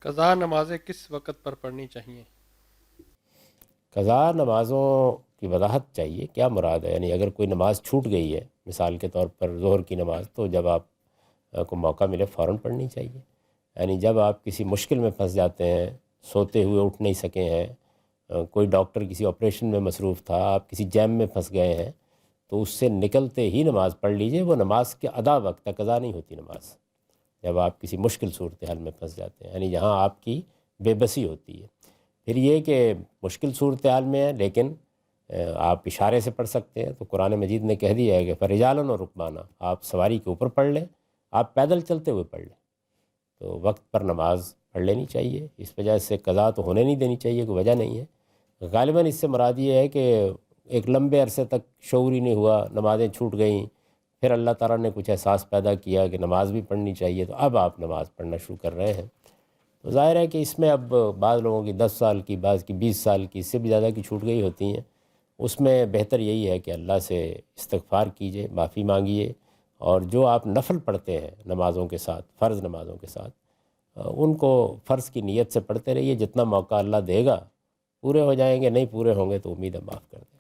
قضا نمازیں کس وقت پر پڑھنی چاہیے؟ قضا نمازوں کی وضاحت چاہیے، کیا مراد ہے؟ یعنی اگر کوئی نماز چھوٹ گئی ہے، مثال کے طور پر ظہر کی نماز، تو جب آپ کو موقع ملے فوراً پڑھنی چاہیے۔ یعنی جب آپ کسی مشکل میں پھنس جاتے ہیں، سوتے ہوئے اٹھ نہیں سکے ہیں، کوئی ڈاکٹر کسی آپریشن میں مصروف تھا، آپ کسی جیم میں پھنس گئے ہیں، تو اس سے نکلتے ہی نماز پڑھ لیجئے۔ وہ نماز کے ادا وقت ہے، قضا نہیں ہوتی نماز، جب آپ کسی مشکل صورتحال میں پھنس جاتے ہیں، یعنی جہاں آپ کی بے بسی ہوتی ہے۔ پھر یہ کہ مشکل صورتحال میں ہے لیکن آپ اشارے سے پڑھ سکتے ہیں، تو قرآن مجید نے کہہ دیا ہے کہ فرجالن اور رکبانا، آپ سواری کے اوپر پڑھ لیں، آپ پیدل چلتے ہوئے پڑھ لیں، تو وقت پر نماز پڑھ لینی چاہیے۔ اس وجہ سے قضا تو ہونے نہیں دینی چاہیے، کوئی وجہ نہیں ہے۔ غالباً اس سے مراد یہ ہے کہ ایک لمبے عرصے تک شعور ہی نہیں ہوا، نمازیں چھوٹ گئیں، پھر اللہ تعالیٰ نے کچھ احساس پیدا کیا کہ نماز بھی پڑھنی چاہیے، تو اب آپ نماز پڑھنا شروع کر رہے ہیں۔ تو ظاہر ہے کہ اس میں اب بعض لوگوں کی 10 سال کی، بعض کی 20 سال کی، اس سے بھی زیادہ کی چھوٹ گئی ہوتی ہیں۔ اس میں بہتر یہی ہے کہ اللہ سے استغفار کیجئے، معافی مانگیے، اور جو آپ نفل پڑھتے ہیں نمازوں کے ساتھ، فرض نمازوں کے ساتھ، ان کو فرض کی نیت سے پڑھتے رہیے۔ جتنا موقع اللہ دے گا پورے ہو جائیں گے، نہیں پورے ہوں گے تو امید ہے معاف کر دیں۔